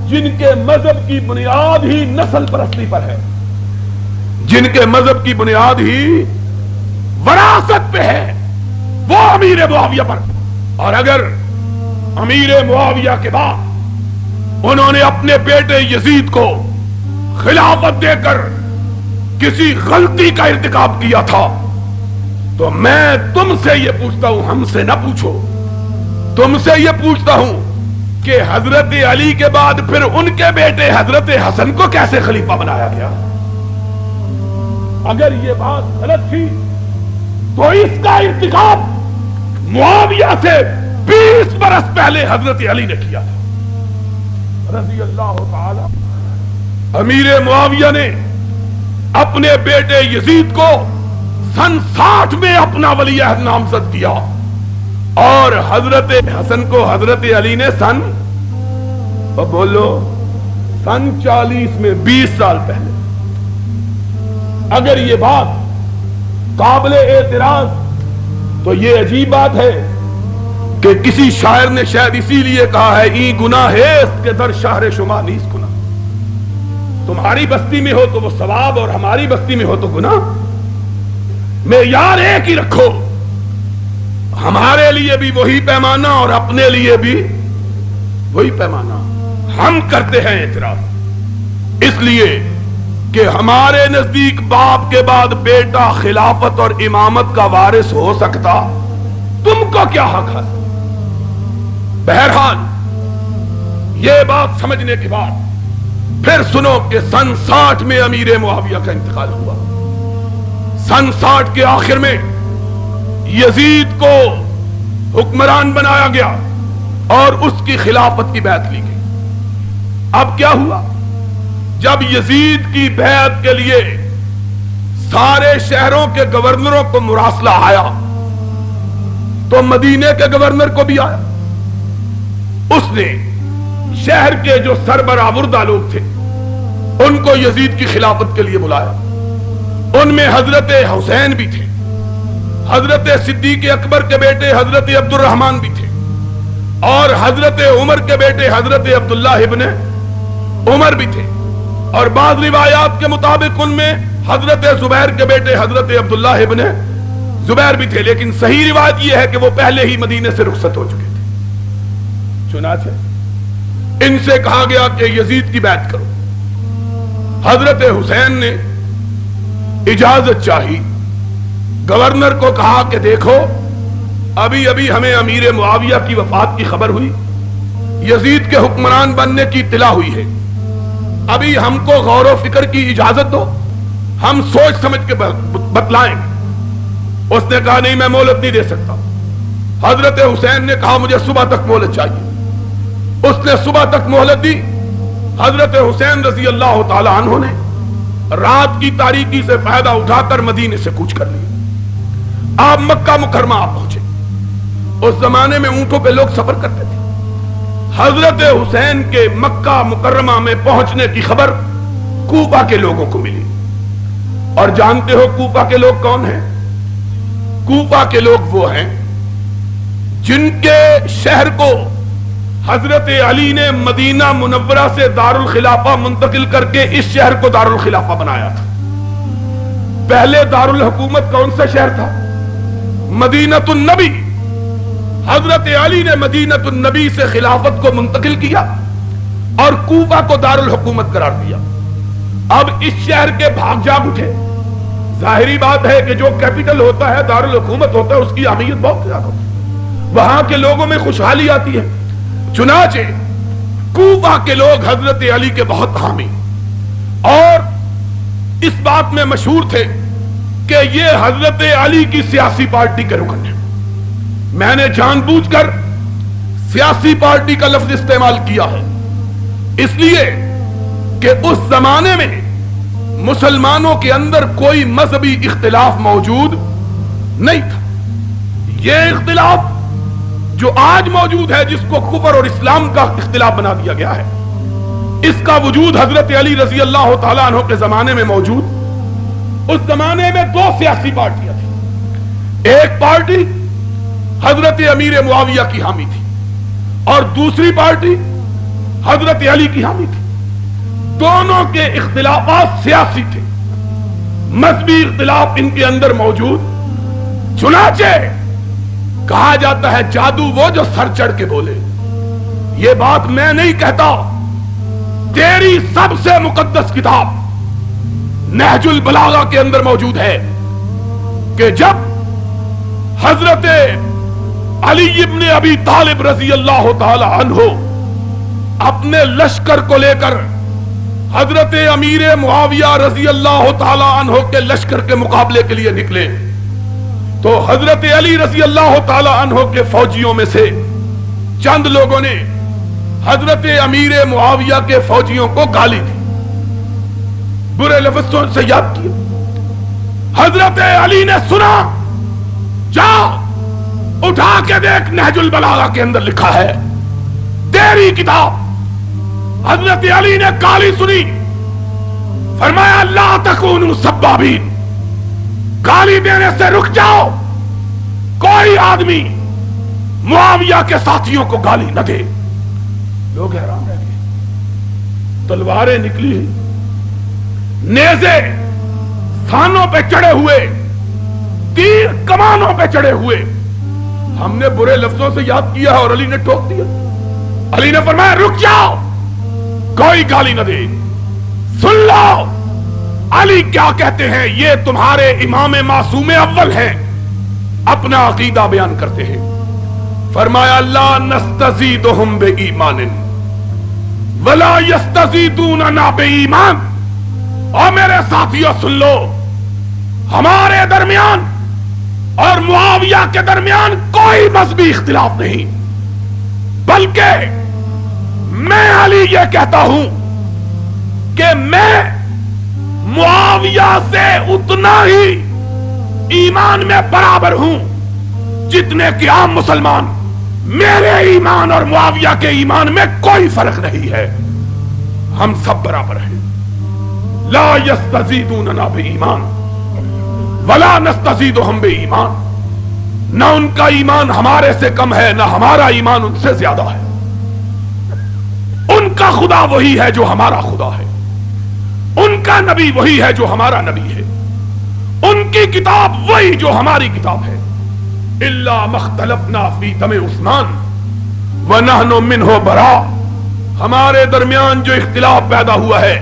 [SPEAKER 1] جن کے مذہب کی بنیاد ہی نسل پرستی پر ہے, جن کے مذہب کی بنیاد ہی وراثت پہ ہے, وہ امیر معاویہ پر. اور اگر امیر معاویہ کے بعد انہوں نے اپنے بیٹے یزید کو خلافت دے کر کسی غلطی کا ارتکاب کیا تھا تو میں تم سے یہ پوچھتا ہوں, ہم سے نہ پوچھو, تم سے یہ پوچھتا ہوں کہ حضرت علی کے بعد پھر ان کے بیٹے حضرت حسن کو کیسے خلیفہ بنایا گیا؟ اگر یہ بات غلط تھی تو اس کا ارتکاب معاویہ سے 20 برس پہلے حضرت علی نے کیا تھا رضی اللہ تعالی. امیر معاویہ نے اپنے بیٹے یزید کو سن 60 میں اپنا ولی عہد نامزد کیا اور حضرت حسن کو حضرت علی نے سن 40 میں 20 سال پہلے. اگر یہ بات قابل اعتراض تو یہ عجیب بات ہے کہ کسی شاعر نے شاید اسی لیے کہا ہے ای گناہ ہے اس کے در شہر شما نیز گناہ. تمہاری بستی میں ہو تو وہ ثواب اور ہماری بستی میں ہو تو گناہ. معیار ایک ہی رکھو, ہمارے لیے بھی وہی پیمانہ اور اپنے لیے بھی وہی پیمانہ. ہم کرتے ہیں اعتراض اس لیے کہ ہمارے نزدیک باپ کے بعد بیٹا خلافت اور امامت کا وارث ہو سکتا, تم کو کیا حق ہے؟ بہرحال یہ بات سمجھنے کے بعد پھر سنو کہ سن 60 میں امیر معاویہ کا انتقال ہوا. سن 60 کے آخر میں یزید کو حکمران بنایا گیا اور اس کی خلافت کی بیعت لی گئی. اب کیا ہوا؟ جب یزید کی بیعت کے لیے سارے شہروں کے گورنروں کو مراسلہ آیا تو مدینے کے گورنر کو بھی آیا. اس نے شہر کے جو سربراہ لوگ تھے ان کو یزید کی خلافت کے لیے بلایا. ان میں حضرت حسین بھی تھے, حضرت صدیق اکبر کے بیٹے حضرت عبد الرحمن بھی تھے, اور حضرت عمر کے بیٹے حضرت عبداللہ ابن عمر بھی تھے, اور بعض روایات کے مطابق ان میں حضرت زبیر کے بیٹے حضرت عبداللہ ابن زبیر بھی تھے. لیکن صحیح روایت یہ ہے کہ وہ پہلے ہی مدینے سے رخصت ہو چکے تھے. چنانچہ ان سے کہا گیا کہ یزید کی بیعت کرو. حضرت حسین نے اجازت چاہی. گورنر کو کہا کہ دیکھو ابھی ابھی ہمیں امیر معاویہ کی وفات کی خبر ہوئی, یزید کے حکمران بننے کی اطلاع ہوئی ہے, ابھی ہم کو غور و فکر کی اجازت دو, ہم سوچ سمجھ کے بتلائیں. اس نے کہا نہیں میں مہلت نہیں دے سکتا. حضرت حسین نے کہا مجھے صبح تک مہلت چاہیے. اس نے صبح تک مہلت دی. حضرت حسین رضی اللہ تعالی عنہ نے رات کی تاریکی سے فائدہ اٹھا کر مدینے سے کوچ کر لیا. آپ مکہ مکرمہ آپ پہنچے. اس زمانے میں اونٹوں پہ لوگ سفر کرتے تھے. حضرت حسین کے مکہ مکرمہ میں پہنچنے کی خبر کوفہ کے لوگوں کو ملی. اور جانتے ہو کوفہ کے لوگ کون ہیں؟ کوفہ کے لوگ وہ ہیں جن کے شہر کو حضرت علی نے مدینہ منورہ سے دارالخلافہ منتقل کر کے اس شہر کو دارالخلافہ بنایا تھا. پہلے دارالحکومت کون سا شہر تھا؟ مدینۃ النبی. حضرت علی نے مدینۃ النبی سے خلافت کو منتقل کیا اور کوفہ کو دارالحکومت قرار دیا. اب اس شہر کے بھاگ جاگ اٹھے. ظاہری بات ہے کہ جو کیپٹل ہوتا ہے دارالحکومت ہوتا ہے اس کی اہمیت بہت زیادہ ہوتی ہے, وہاں کے لوگوں میں خوشحالی آتی ہے. چنانچہ کوفہ کے لوگ حضرت علی کے بہت حامی اور اس بات میں مشہور تھے کہ یہ حضرت علی کی سیاسی پارٹی کے رکن ہیں. میں نے جان بوجھ کر سیاسی پارٹی کا لفظ استعمال کیا ہے اس لیے کہ اس زمانے میں مسلمانوں کے اندر کوئی مذہبی اختلاف موجود نہیں تھا. یہ اختلاف جو آج موجود ہے جس کو کفر اور اسلام کا اختلاف بنا دیا گیا ہے, اس کا وجود حضرت علی رضی اللہ تعالیٰ عنہ کے زمانے میں موجود. اس زمانے میں دو سیاسی پارٹیاں تھیں. ایک پارٹی حضرت امیر معاویہ کی حامی تھی اور دوسری پارٹی حضرت علی کی حامی تھی. دونوں کے اختلافات سیاسی تھے, مذہبی اختلاف ان کے اندر موجود. چنانچہ کہا جاتا ہے جادو وہ جو سر چڑھ کے بولے. یہ بات میں نہیں کہتا, تیری سب سے مقدس کتاب نہج البلاغہ کے اندر موجود ہے کہ جب حضرت علی ابن ابی طالب رضی اللہ تعالی عنہ اپنے لشکر کو لے کر حضرت امیر معاویہ رضی اللہ تعالی عنہ کے لشکر کے مقابلے کے لیے نکلے تو حضرت علی رضی اللہ تعالی عنہ کے فوجیوں میں سے چند لوگوں نے حضرت امیر معاویہ کے فوجیوں کو گالی دی, برے لفظوں سے یاد کیا. حضرت علی نے سنا, جا اٹھا کے دیکھ نہج البلاغہ کے اندر لکھا ہے تیری کتاب. حضرت علی نے گالی سنی, فرمایا لا تکونوا سبابین, گالی دینے سے رک جاؤ. کوئی آدمی معاویہ کے ساتھیوں کو گالی نہ دے. لوگ حیران رہ گئے. تلواریں نکلی, نیزے سانوں پہ چڑھے ہوئے, تیر کمانوں پہ چڑھے ہوئے. ہم نے برے لفظوں سے یاد کیا اور علی نے ٹوک دیا. علی نے فرمایا رک جاؤ, کوئی گالی نہ دے. سن لو علی کیا کہتے ہیں, یہ تمہارے امام معصوم اول ہیں, اپنا عقیدہ بیان کرتے ہیں. فرمایا لا نستزیدہم بإیمان ولا یستزیدوننا بإیمان. اور میرے ساتھیوں سن لو, ہمارے درمیان اور معاویہ کے درمیان کوئی مذہبی اختلاف نہیں, بلکہ میں علی یہ کہتا ہوں کہ میں معاویہ سے اتنا ہی ایمان میں برابر ہوں جتنے کہ عام مسلمان. میرے ایمان اور معاویہ کے ایمان میں کوئی فرق نہیں ہے, ہم سب برابر ہیں. لا یستزیدوننا بإیمان ولا نستزیدہم بإیمان. نہ ان کا ایمان ہمارے سے کم ہے نہ ہمارا ایمان ان سے زیادہ ہے. ان کا خدا وہی ہے جو ہمارا خدا ہے, ان کا نبی وہی ہے جو ہمارا نبی ہے, ان کی کتاب وہی جو ہماری کتاب ہے. الا مختلفنا فی دم عثمان ونحن منہ براء. ہمارے درمیان جو اختلاف پیدا ہوا ہے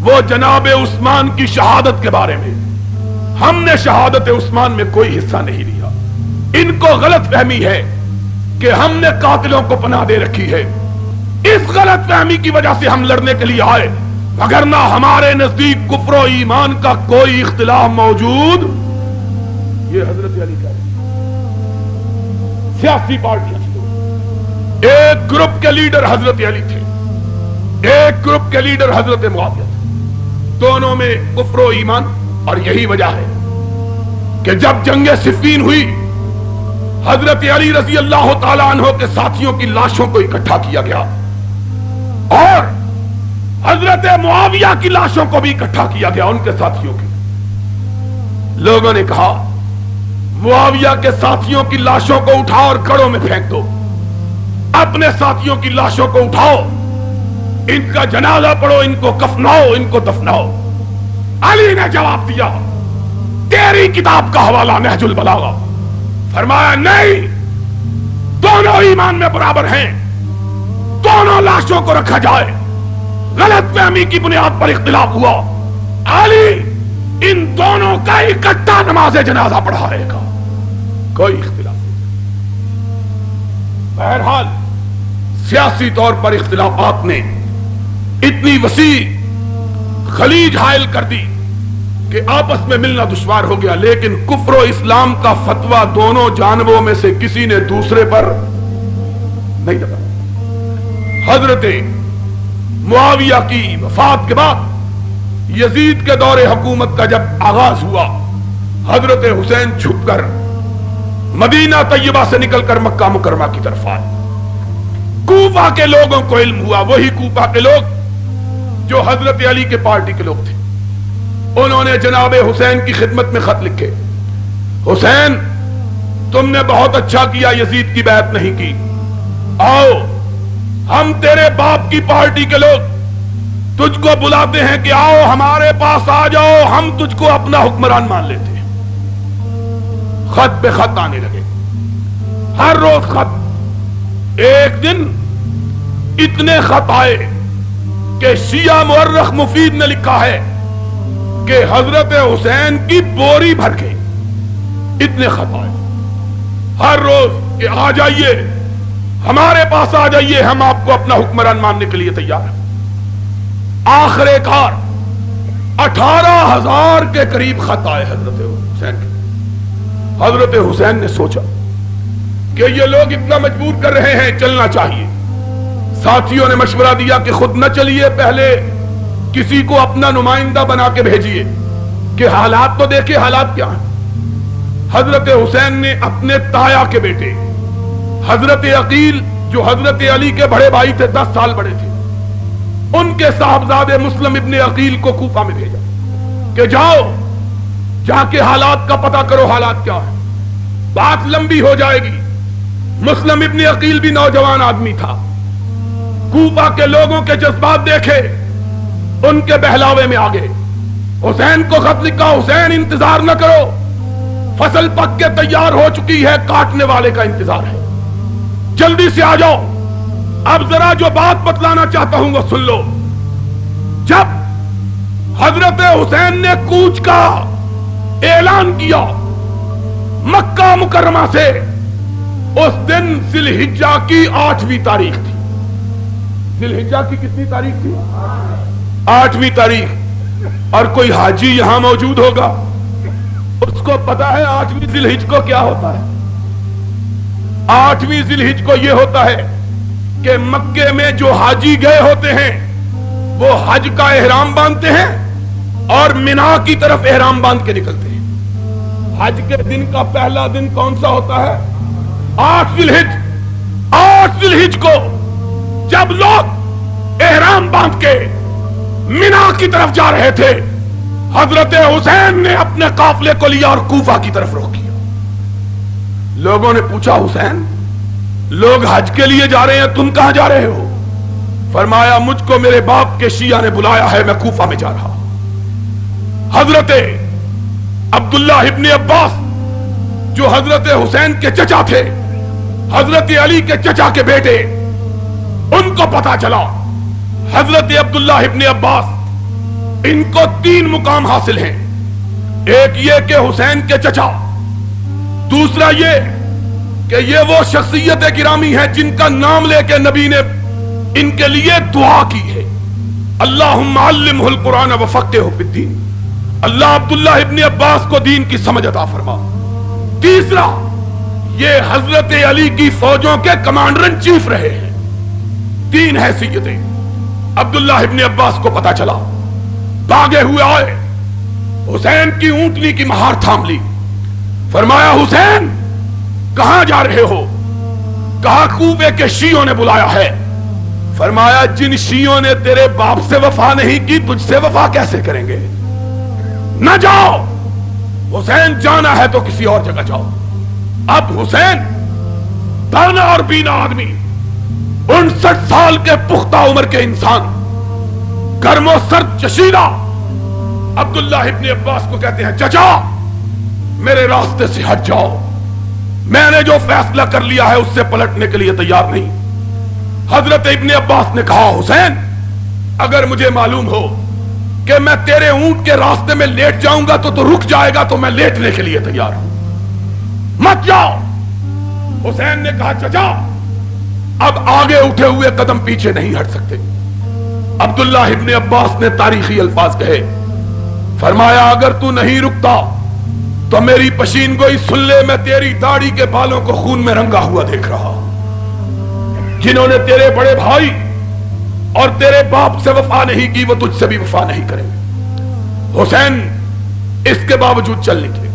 [SPEAKER 1] وہ جناب عثمان کی شہادت کے بارے میں. ہم نے شہادت عثمان میں کوئی حصہ نہیں لیا. ان کو غلط فہمی ہے کہ ہم نے قاتلوں کو پناہ دے رکھی ہے. اس غلط فہمی کی وجہ سے ہم لڑنے کے لیے آئے, وگرنہ ہمارے نزدیک کفر و ایمان کا کوئی اختلاف موجود. یہ حضرت علی کا سیاسی پارٹیاں تھیں. ایک گروپ کے لیڈر حضرت علی تھے, ایک گروپ کے لیڈر حضرت معاویہ تھے. دونوں میں کفر و ایمان. اور یہی وجہ ہے کہ جب جنگ صفین ہوئی حضرت علی رضی اللہ تعالی عنہ کے ساتھیوں کی لاشوں کو اکٹھا کیا گیا اور حضرت معاویہ کی لاشوں کو بھی اکٹھا کیا گیا, ان کے ساتھیوں کی. لوگوں نے کہا معاویہ کے ساتھیوں کی لاشوں کو اٹھاؤ اور گڑھوں میں پھینک دو, اپنے ساتھیوں کی لاشوں کو اٹھاؤ, ان کا جنازہ پڑھو, ان کو کفناؤ, ان کو دفناؤ. علی نے جواب دیا تیری کتاب کا حوالہ نہج البلاغہ. فرمایا نہیں, دونوں ایمان میں برابر ہیں, دونوں لاشوں کو رکھا جائے. غلط فہمی کی بنیاد پر اختلاف ہوا, علی ان دونوں کا اکٹھا نماز جنازہ پڑھائے گا, کوئی اختلاف نہیں. بہرحال سیاسی طور پر اختلافات نے اتنی وسیع خلیج حائل کر دی کہ آپس میں ملنا دشوار ہو گیا، لیکن کفر و اسلام کا فتویٰ دونوں جانبوں میں سے کسی نے دوسرے پر نہیں دبا۔ حضرت معاویہ کی وفات کے بعد یزید کے دور حکومت کا جب آغاز ہوا، حضرت حسین چھپ کر مدینہ طیبہ سے نکل کر مکہ مکرمہ کی طرف آئے۔ کوفہ کے لوگوں کو علم ہوا، وہی کوفہ کے لوگ جو حضرت علی کے پارٹی کے لوگ تھے، انہوں نے جناب حسین کی خدمت میں خط لکھے، حسین تم نے بہت اچھا کیا یزید کی بیعت نہیں کی، آؤ ہم تیرے باپ کی پارٹی کے لوگ تجھ کو بلاتے ہیں کہ آؤ ہمارے پاس آ جاؤ، ہم تجھ کو اپنا حکمران مان لیتے ہیں۔ خط پہ خط آنے لگے، ہر روز خط۔ ایک دن اتنے خط آئے کہ شیعہ مورخ مفید نے لکھا ہے کہ حضرت حسین کی بوری بھر گئی، اتنے خط آئے ہر روز کہ آ جائیے ہمارے پاس آ جائیے، ہم آپ کو اپنا حکمران ماننے کے لیے تیار ہیں۔ آخر کار 18,000 کے قریب خط آئے حضرت حسین کے۔ حضرت حسین نے سوچا کہ یہ لوگ اتنا مجبور کر رہے ہیں، چلنا چاہیے۔ ساتھیوں نے مشورہ دیا کہ خود نہ چلیے، پہلے کسی کو اپنا نمائندہ بنا کے بھیجیے کہ حالات تو دیکھیں حالات کیا ہیں۔ حضرت حسین نے اپنے تایا کے بیٹے حضرت عقیل جو حضرت علی کے بڑے بھائی تھے، 10 سال بڑے تھے، ان کے صاحبزادے مسلم ابن عقیل کو کوفہ میں بھیجا کہ جاؤ جا کے حالات کا پتہ کرو، حالات کیا ہے، بات لمبی ہو جائے گی۔ مسلم ابن عقیل بھی نوجوان آدمی تھا، کوفہ کے لوگوں کے جذبات دیکھے، ان کے بہلاوے میں آگے حسین کو خط لکھا، حسین انتظار نہ کرو، فصل پک کے تیار ہو چکی ہے، کاٹنے والے کا انتظار ہے، جلدی سے آ جاؤ۔ اب ذرا جو بات بتلانا چاہتا ہوں وہ سن لو۔ جب حضرت حسین نے کوچ کا اعلان کیا مکہ مکرمہ سے، اس دن ذی الحجہ کی 8ویں تاریخ تھی۔ ذی الحجہ کی کتنی تاریخ تھی؟ 8ویں تاریخ۔ اور کوئی حاجی یہاں موجود ہوگا، اس کو پتا ہے 8ویں ذی الحجہ کو کیا ہوتا ہے؟ 8ویں ذی الحجہ کو یہ ہوتا ہے کہ مکے میں جو حاجی گئے ہوتے ہیں وہ حج کا احرام باندھتے ہیں اور مینا کی طرف احرام باندھ کے نکلتے ہیں۔ حج کے دن کا پہلا دن کون سا ہوتا ہے؟ 8 ذی الحجہ۔ 8 ذی الحجہ کو جب لوگ احرام باندھ کے مینا کی طرف جا رہے تھے، حضرت حسین نے اپنے قافلے کو لیا اور کوفہ کی طرف رخ کیا۔ لوگوں نے پوچھا حسین لوگ حج کے لیے جا رہے ہیں، تم کہاں جا رہے ہو؟ فرمایا مجھ کو میرے باپ کے شیعہ نے بلایا ہے، میں کوفہ میں جا رہا۔ حضرت عبداللہ ابن عباس جو حضرت حسین کے چچا تھے، حضرت علی کے چچا کے بیٹے، ان کو پتا چلا حضرت عبداللہ ابن عباس ان کو 3 مقام حاصل ہیں۔ ایک یہ کہ حسین کے چچا، دوسرا یہ کہ یہ وہ شخصیت گرامی ہے جن کا نام لے کے نبی نے ان کے لیے دعا کی ہے، اللہم علمہ القرآن وفقہہ فی الدین، اللہ عبداللہ ابن عباس کو دین کی سمجھ عطا فرما۔ تیسرا یہ حضرت علی کی فوجوں کے کمانڈر ان چیف رہے ہیں۔ 3 حیثیتیں۔ عبداللہ ابن عباس کو پتا چلا، بھاگے ہوئے آئے، حسین کی اونٹنی کی مہار تھام لی، فرمایا حسین کہاں جا رہے ہو؟ کہا کوفے کے شیعوں نے بلایا ہے۔ فرمایا جن شیعوں نے تیرے باپ سے وفا نہیں کی، تجھ سے وفا کیسے کریں گے؟ نہ جاؤ، حسین جانا ہے تو کسی اور جگہ جاؤ۔ اب حسین دانا اور بینا آدمی، 59 سال کے پختہ عمر کے انسان، گرم و سرد جشیدہ، عبداللہ ابن عباس کو کہتے ہیں چچا میرے راستے سے ہٹ جاؤ، میں نے جو فیصلہ کر لیا ہے اس سے پلٹنے کے لیے تیار نہیں۔ حضرت ابن عباس نے کہا حسین اگر مجھے معلوم ہو کہ میں تیرے اونٹ کے راستے میں لیٹ جاؤں گا تو رک جائے گا تو میں لیٹنے کے لیے تیار ہوں، مت جاؤ۔ حسین نے کہا چچا اب آگے اٹھے ہوئے قدم پیچھے نہیں ہٹ سکتے. عبداللہ ابن عباس نے تاریخی الفاظ کہے, فرمایا اگر تو نہیں رکتا تو میری پشین گوئی سن لے, میں تیری داڑھی کے بالوں کو خون میں رنگا ہوا دیکھ رہا. جنہوں نے تیرے بڑے بھائی اور تیرے باپ سے وفا نہیں کی وہ تجھ سے بھی وفا نہیں کریں گے. حسین اس کے باوجود چل نکلے.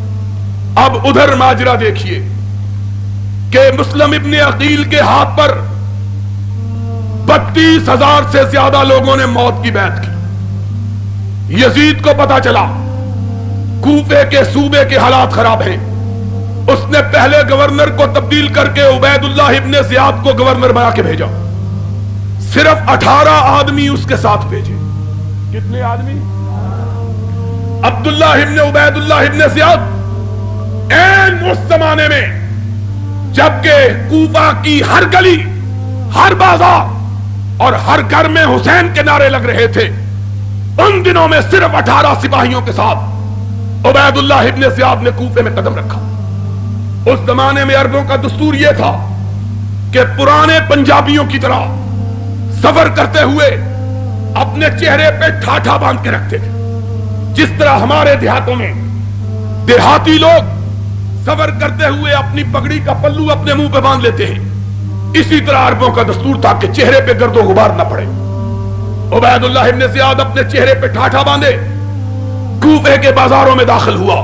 [SPEAKER 1] اب ادھر ماجرا دیکھیے کہ مسلم ابن عقیل کے ہاتھ پر 32,000 سے زیادہ لوگوں نے موت کی بیعت کی. یزید کو پتا چلا کوفے کے صوبے کے حالات خراب ہیں. اس نے پہلے گورنر کو تبدیل کر کے عبید اللہ ابن زیاد کو گورنر بنا کے بھیجا. صرف 18 آدمی اس کے ساتھ بھیجے. کتنے آدمی؟ عبداللہ ابن عبید اللہ ابن زیاد این اس زمانے میں جبکہ کوفہ کی ہر گلی, ہر بازار اور ہر گھر میں حسین کے نعرے لگ رہے تھے, ان دنوں میں صرف 18 سپاہیوں کے ساتھ عبید اللہ ابن زیاد نے کوفے میں قدم رکھا. اس زمانے میں عربوں کا دستور یہ تھا کہ پرانے پنجابیوں کی طرح سفر کرتے ہوئے اپنے چہرے پہ ٹھاٹھا باندھ کے رکھتے تھے. جس طرح ہمارے دیہاتوں میں دیہاتی لوگ سفر کرتے ہوئے اپنی پگڑی کا پلو اپنے منہ پہ باندھ لیتے ہیں, اسی طرح عربوں کا دستور تھا کہ چہرے پہ گرد و غبار نہ پڑے. عبید اللہ ابن زیاد اپنے چہرے پہ ٹھاٹھا باندھے کوفے کے بازاروں میں داخل ہوا.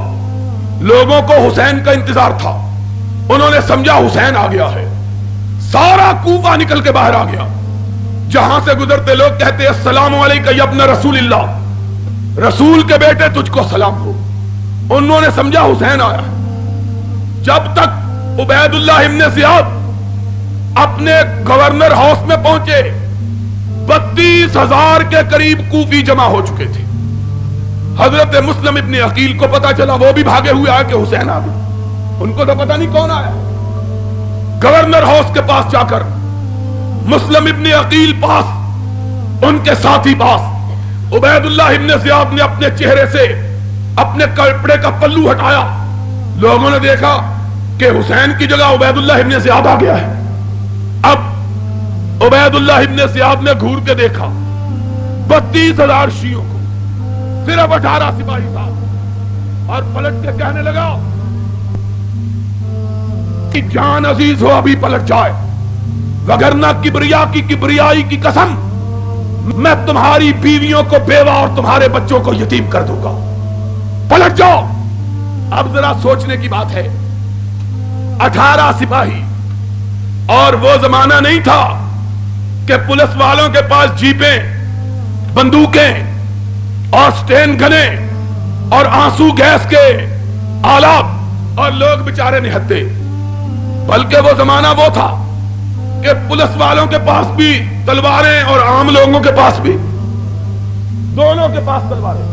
[SPEAKER 1] لوگوں کو حسین کا انتظار تھا. انہوں نے سمجھا حسین آ گیا ہے. سارا کوفہ نکل کے باہر آ گیا. جہاں سے گزرتے لوگ کہتے السلام علیکم یا ابن رسول اللہ, رسول کے بیٹے تجھ کو سلام ہو. انہوں نے سمجھا حسین آیا. جب تک عبید اللہ ابن زیاد اپنے گورنر ہاؤس میں پہنچے 32,000 کے قریب کوفی جمع ہو چکے تھے. حضرت مسلم ابن عقیل کو پتا چلا, وہ بھی بھاگے ہوئے آئے کہ حسین آ گئے. ان کو تو پتا نہیں کون آیا. گورنر ہاؤس کے پاس جا کر مسلم ابن عقیل پاس, ان کے ساتھی پاس, عبید اللہ ابن زیاد نے اپنے چہرے سے اپنے کپڑے کا پلو ہٹایا. لوگوں نے دیکھا کہ حسین کی جگہ عبید اللہ ابن زیاد آ گیا ہے. اب عبید اللہ ابن زیاد نے گھور کے دیکھا 32,000 شیعوں کو, صرف 18 سپاہی ساتھ, اور پلٹ کے کہنے لگا کہ جان عزیز ہو ابھی پلٹ جائے, وگرنہ کبریائی کی قسم میں تمہاری بیویوں کو بیوہ اور تمہارے بچوں کو یتیم کر دوں گا. پلٹ جاؤ. اب ذرا سوچنے کی بات ہے, 18 سپاہی, اور وہ زمانہ نہیں تھا کہ پولیس والوں کے پاس جیپیں, بندوقیں اور سٹین گنیں اور آنسو گیس کے آلات اور لوگ بیچارے نہتے. بلکہ وہ زمانہ وہ تھا کہ پولیس والوں کے پاس بھی تلواریں اور عام لوگوں کے پاس بھی, دونوں کے پاس تلواریں.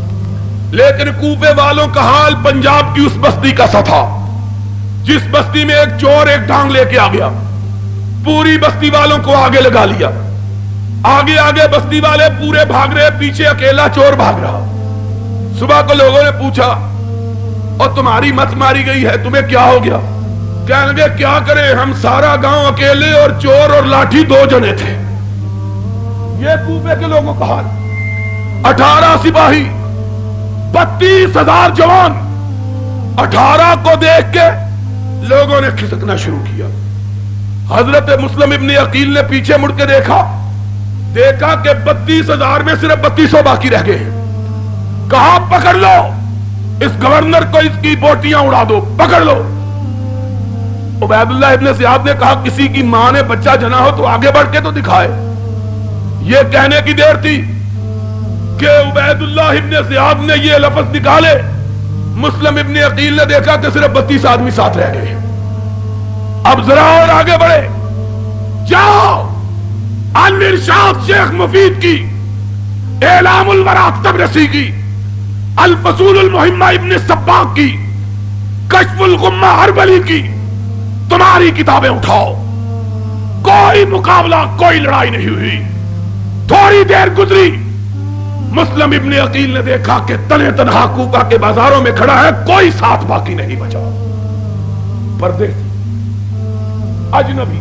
[SPEAKER 1] لیکن کوفے والوں کا حال پنجاب کی اس بستی کا سا تھا جس بستی میں ایک چور ایک ڈانگ لے کے آ گیا, پوری بستی والوں کو آگے لگا لیا. آگے آگے بستی والے پورے بھاگ رہے, پیچھے اکیلا چور بھاگ رہا. صبح کو لوگوں نے پوچھا اور تمہاری مت ماری گئی ہے, تمہیں کیا ہو گیا؟ کہنے لگے کیا کرے, ہم سارا گاؤں اکیلے اور چور اور لاٹھی 2 جنے تھے. یہ کوفے کے لوگوں کا حال. 18 سپاہی, 32,000 جوان. 18 کو دیکھ کے لوگوں نے کھسکنا شروع کیا. حضرت مسلم ابن عقیل نے پیچھے مڑ کے دیکھا کہ 32,000 میں صرف 3200 باقی رہ گئے ہیں. کہا پکڑ لو اس گورنر کو, اس کی بوٹیاں اڑا دو, پکڑ لو. عبید اللہ ابن زیاد نے کہا کسی کی ماں نے بچہ جنا ہو تو آگے بڑھ کے تو دکھائے. یہ کہنے کی دیر تھی کہ عبید اللہ ابن زیاد نے یہ لفظ نکالے. مسلم ابن عقیل نے دیکھا کہ صرف 32 آدمی ساتھ رہ گئے. اب ذرا اور آگے بڑھے, جاؤ الارشاد شیخ مفید کی, اعلام الورا تبرسی کی, الفصول المہمہ ابن سباق کی, کشف الغمہ اربلی کی, تمہاری کتابیں اٹھاؤ. کوئی مقابلہ, کوئی لڑائی نہیں ہوئی. تھوڑی دیر گزری, مسلم ابن عقیل نے دیکھا کہ تنہا تنہا کوفہ کے بازاروں میں کھڑا ہے, کوئی ساتھ باقی نہیں بچا. پردیسی, اجنبی,